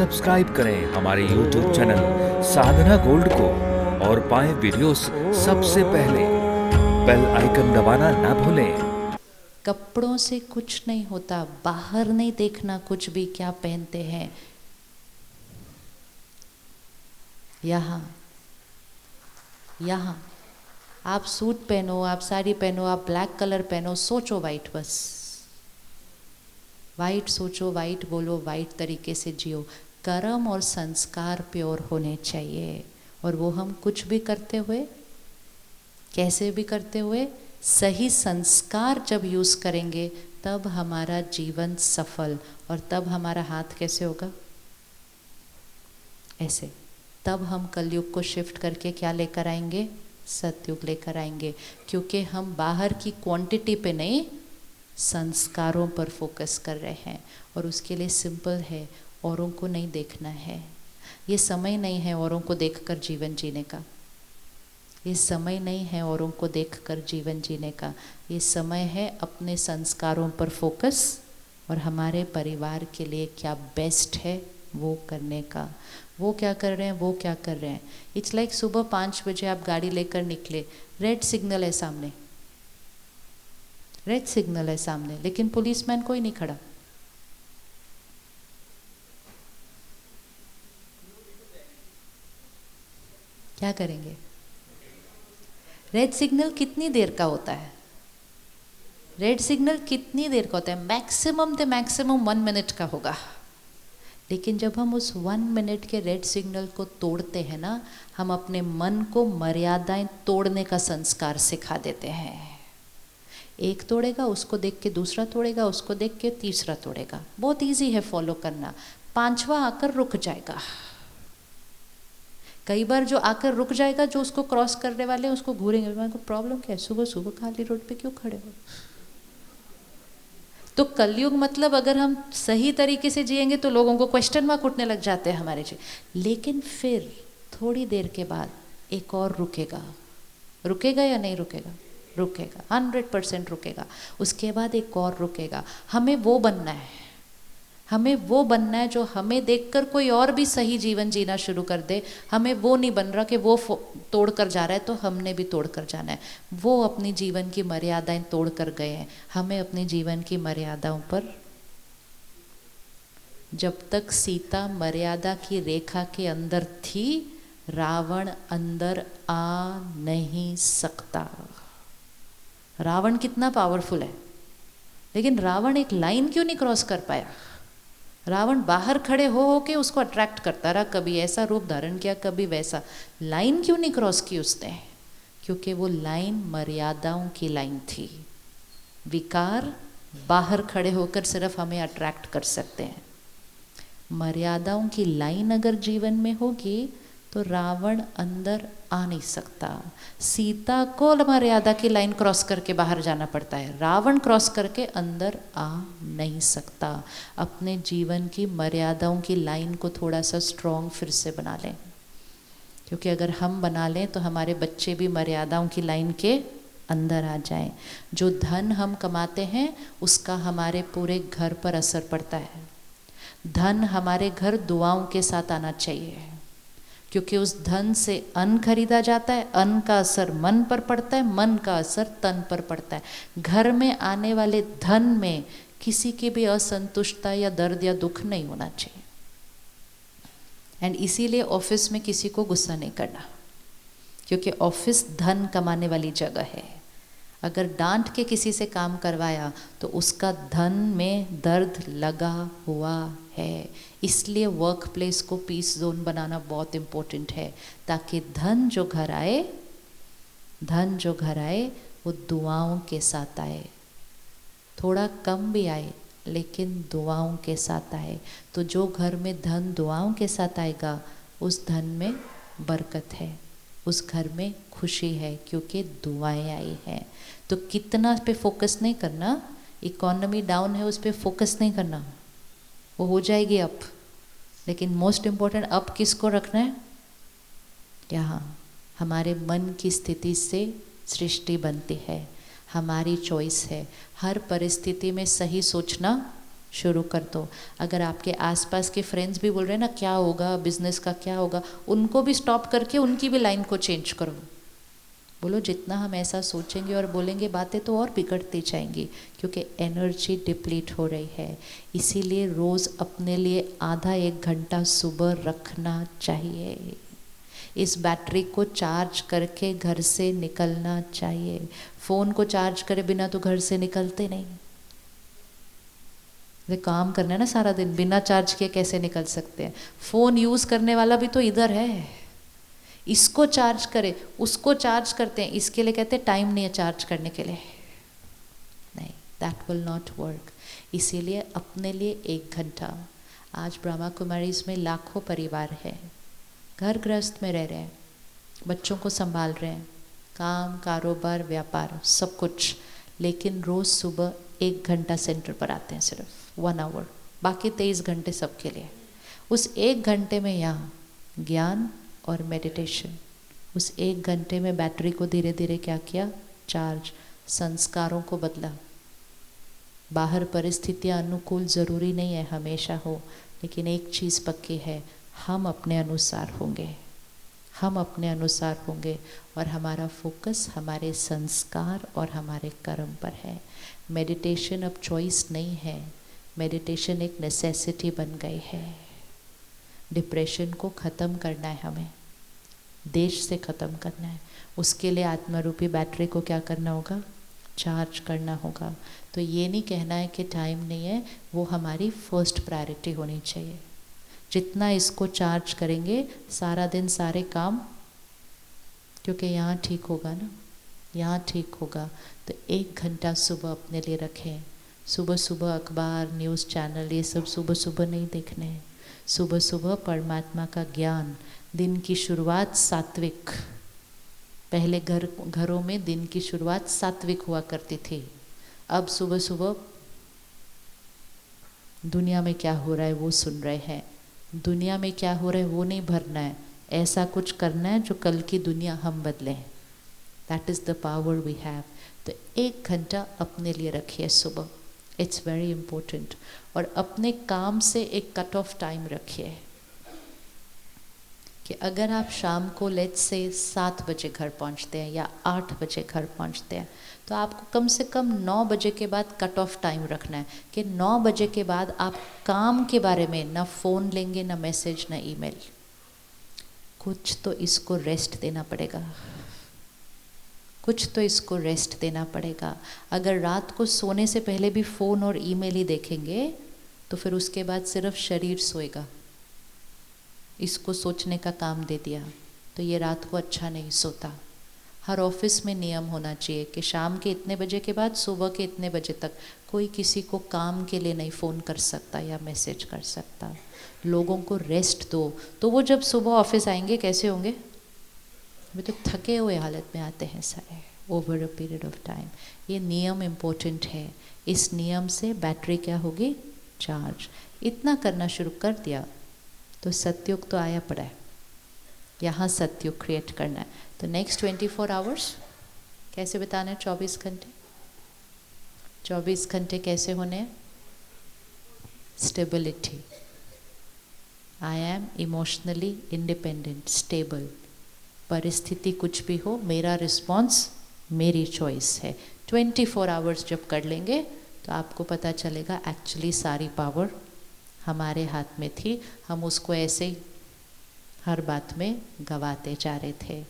Subscribe करें हमारे YouTube channel साधना gold को और पाएं वीडियोस सबसे पहले। बेल आइकन दबाना ना भूलें। कपड़ों से कुछ नहीं होता, बाहर नहीं देखना कुछ भी क्या पहनते हैं। यहाँ आप सूट पहनो, आप साड़ी पहनो, आप ब्लैक कलर पहनो, सोचो वाइट, बस वाइट सोचो, वाइट बोलो, वाइट तरीके से जियो। कर्म और संस्कार प्योर होने चाहिए। और वो हम कुछ भी करते हुए, कैसे भी करते हुए, सही संस्कार जब यूज़ करेंगे तब हमारा जीवन सफल। और तब हमारा हाथ कैसे होगा? ऐसे। तब हम कलयुग को शिफ्ट करके क्या लेकर आएंगे? सतयुग लेकर आएंगे। क्योंकि हम बाहर की क्वांटिटी पे नहीं, संस्कारों पर फोकस कर रहे हैं। और उसके लिए सिंपल है, औरों को नहीं देखना है। ये समय नहीं है औरों को देखकर जीवन जीने का। ये समय नहीं है औरों को देखकर जीवन जीने का। ये समय है अपने संस्कारों पर फोकस और हमारे परिवार के लिए क्या बेस्ट है वो करने का। वो क्या कर रहे हैं, वो क्या कर रहे हैं। इट्स लाइक सुबह 5 बजे आप गाड़ी लेकर निकले, रेड सिग्नल है सामने, रेड सिग्नल है सामने, लेकिन पुलिसमैन कोई नहीं खड़ा। क्या करेंगे? रेड सिग्नल कितनी देर का होता है? रेड सिग्नल कितनी देर का होता है? मैक्सिमम से मैक्सिमम 1 मिनट का होगा। लेकिन जब हम उस 1 मिनट के रेड सिग्नल को तोड़ते हैं ना, हम अपने मन को मर्यादाएं तोड़ने का संस्कार सिखा देते हैं। एक तोड़ेगा, उसको देख के दूसरा तोड़ेगा, उसको देख के तीसरा तोड़ेगा। बहुत इजी है फॉलो करना। 5वां आकर रुक जाएगा। कई बार जो आकर रुक जाएगा, जो उसको क्रॉस करने वाले हैं उसको घूरेंगे, मेरे को प्रॉब्लम क्या है, सुबह सुबह खाली रोड पे क्यों खड़े हो? तो कलयुग मतलब अगर हम सही तरीके से जिएंगे तो लोगों को क्वेश्चन मार्क उठने लग जाते हैं हमारे से। लेकिन फिर थोड़ी देर के बाद एक और रुकेगा। रुकेगा या नहीं रुकेगा? रुकेगा, 100% रुकेगा। उसके बाद एक और रुकेगा। हमें वो बनना है, हमें वो बनना है जो हमें देखकर कोई और भी सही जीवन जीना शुरू कर दे। हमें वो नहीं बन रहा कि वो तोड़ कर जा रहा है तो हमने भी तोड़ कर जाना है। वो अपनी जीवन की मर्यादाएं तोड़ कर गए हैं, हमें अपनी जीवन की मर्यादाओं पर। जब तक सीता मर्यादा की रेखा के अंदर थी, रावण अंदर आ नहीं सकता। रावण कितना पावरफुल है, लेकिन रावण एक लाइन क्यों नहीं क्रॉस कर पाया? रावण बाहर खड़े हो के उसको अट्रैक्ट करता रहा, कभी ऐसा रूप धारण किया, कभी वैसा। लाइन क्यों नहीं क्रॉस की उसने? क्योंकि वो लाइन मर्यादाओं की लाइन थी। विकार बाहर खड़े होकर सिर्फ हमें अट्रैक्ट कर सकते हैं। मर्यादाओं की लाइन अगर जीवन में होगी तो रावण अंदर आ नहीं सकता। सीता को मर्यादा की लाइन क्रॉस करके बाहर जाना पड़ता है, रावण क्रॉस करके अंदर आ नहीं सकता। अपने जीवन की मर्यादाओं की लाइन को थोड़ा सा स्ट्रॉन्ग फिर से बना लें, क्योंकि अगर हम बना लें तो हमारे बच्चे भी मर्यादाओं की लाइन के अंदर आ जाएं। जो धन हम कमाते हैं उसका हमारे पूरे घर पर असर पड़ता है। धन हमारे घर दुआओं के साथ आना चाहिए, क्योंकि उस धन से अन्न खरीदा जाता है, अन्न का असर मन पर पड़ता है, मन का असर तन पर पड़ता है। घर में आने वाले धन में किसी की भी असंतुष्टता या दर्द या दुख नहीं होना चाहिए। एंड इसीलिए ऑफिस में किसी को गुस्सा नहीं करना, क्योंकि ऑफिस धन कमाने वाली जगह है। अगर डांट के किसी से काम करवाया तो उसका धन में दर्द लगा हुआ है। इसलिए वर्क प्लेस को पीस जोन बनाना बहुत इम्पोर्टेंट है, ताकि धन जो घर आए वो दुआओं के साथ आए। थोड़ा कम भी आए लेकिन दुआओं के साथ आए। तो जो घर में धन दुआओं के साथ आएगा, उस धन में बरकत है, उस घर में खुशी है, क्योंकि दुआएं आई हैं। तो कितना पे फोकस नहीं करना, इकोनॉमी डाउन है उस पर फोकस नहीं करना, वो हो जाएगी अप। लेकिन मोस्ट इम्पोर्टेंट अप किसको रखना है? यहाँ हमारे मन की स्थिति से सृष्टि बनती है, हमारी चॉइस है। हर परिस्थिति में सही सोचना शुरू कर दो। अगर आपके आसपास के फ्रेंड्स भी बोल रहे हैं ना क्या होगा, बिजनेस का क्या होगा, उनको भी स्टॉप करके उनकी भी लाइन को चेंज करो। बोलो जितना हम ऐसा सोचेंगे और बोलेंगे बातें तो और बिगड़ती जाएंगी, क्योंकि एनर्जी डिप्लीट हो रही है। इसीलिए रोज़ अपने लिए आधा 1 घंटा सुबह रखना चाहिए। इस बैटरी को चार्ज करके घर से निकलना चाहिए। फ़ोन को चार्ज करे बिना तो घर से निकलते नहीं। वे काम करना है ना सारा दिन, बिना चार्ज किए कैसे निकल सकते हैं। फ़ोन यूज़ करने वाला भी तो इधर है, इसको चार्ज करे, उसको चार्ज करते हैं, इसके लिए कहते हैं टाइम नहीं है चार्ज करने के लिए। नहीं, दैट विल नॉट वर्क। इसीलिए अपने लिए 1 घंटा। आज ब्रह्मा कुमारीज में लाखों परिवार है, घर गृहस्थ में रह रहे हैं, बच्चों को संभाल रहे हैं, काम कारोबार व्यापार सब कुछ, लेकिन रोज़ सुबह 1 घंटा सेंटर पर आते हैं, सिर्फ 1 आवर, बाकी 23 घंटे सबके लिए। उस 1 घंटे में यहाँ ज्ञान और मेडिटेशन, उस 1 घंटे में बैटरी को धीरे धीरे क्या किया, चार्ज, संस्कारों को बदला। बाहर परिस्थितियाँ अनुकूल ज़रूरी नहीं है हमेशा हो, लेकिन एक चीज़ पक्की है, हम अपने अनुसार होंगे, हम अपने अनुसार होंगे और हमारा फोकस हमारे संस्कार और हमारे कर्म पर है। मेडिटेशन अब चॉइस नहीं है, मेडिटेशन एक नेसेसिटी बन गई है। डिप्रेशन को ख़त्म करना है, हमें देश से ख़त्म करना है। उसके लिए आत्मारूपी बैटरी को क्या करना होगा, चार्ज करना होगा। तो ये नहीं कहना है कि टाइम नहीं है, वो हमारी फर्स्ट प्रायोरिटी होनी चाहिए। जितना इसको चार्ज करेंगे सारा दिन सारे काम, क्योंकि यहाँ ठीक होगा ना, यहाँ ठीक होगा। तो 1 घंटा सुबह अपने लिए रखें। सुबह सुबह अखबार, न्यूज़ चैनल ये सब सुबह सुबह नहीं देखने हैं। सुबह सुबह परमात्मा का ज्ञान, दिन की शुरुआत सात्विक। पहले घरों में दिन की शुरुआत सात्विक हुआ करती थी। अब सुबह सुबह दुनिया में क्या हो रहा है वो सुन रहे हैं। दुनिया में क्या हो रहा है वो नहीं भरना है, ऐसा कुछ करना है जो कल की दुनिया हम बदलें। That is the power we have. तो 1 घंटा अपने लिए रखिए सुबह, इट्स वेरी इम्पोर्टेंट। और अपने काम से एक कट ऑफ टाइम रखिए कि अगर आप शाम को लेट्स से 7 बजे घर पहुंचते हैं या 8 बजे घर पहुंचते हैं, तो आपको कम से कम 9 बजे के बाद कट ऑफ टाइम रखना है कि 9 बजे के बाद आप काम के बारे में ना फ़ोन लेंगे, ना मैसेज, ना ईमेल। कुछ तो इसको रेस्ट देना पड़ेगा, कुछ तो इसको रेस्ट देना पड़ेगा। अगर रात को सोने से पहले भी फ़ोन और ईमेल ही देखेंगे तो फिर उसके बाद सिर्फ शरीर सोएगा। इसको सोचने का काम दे दिया तो ये रात को अच्छा नहीं सोता। हर ऑफिस में नियम होना चाहिए कि शाम के इतने बजे के बाद सुबह के इतने बजे तक कोई किसी को काम के लिए नहीं फ़ोन कर सकता या मैसेज कर सकता। लोगों को रेस्ट दो, तो वो जब सुबह ऑफिस आएंगे कैसे होंगे, अभी तो थके हुए हालत में आते हैं सारे, over a period of time. ये नियम इम्पोर्टेंट है। इस नियम से बैटरी क्या होगी, चार्ज। इतना करना शुरू कर दिया तो सतयुग तो आया पड़ा है, यहाँ सतयुग क्रिएट करना है। तो नेक्स्ट 24 आवर्स कैसे बिताना है, 24 घंटे। 24 घंटे कैसे होने हैं, stability. I am emotionally independent, stable. परिस्थिति कुछ भी हो, मेरा रिस्पॉन्स मेरी चॉइस है। 24 आवर्स जब कर लेंगे तो आपको पता चलेगा एक्चुअली सारी पावर हमारे हाथ में थी, हम उसको ऐसे ही हर बात में गवाते जा रहे थे।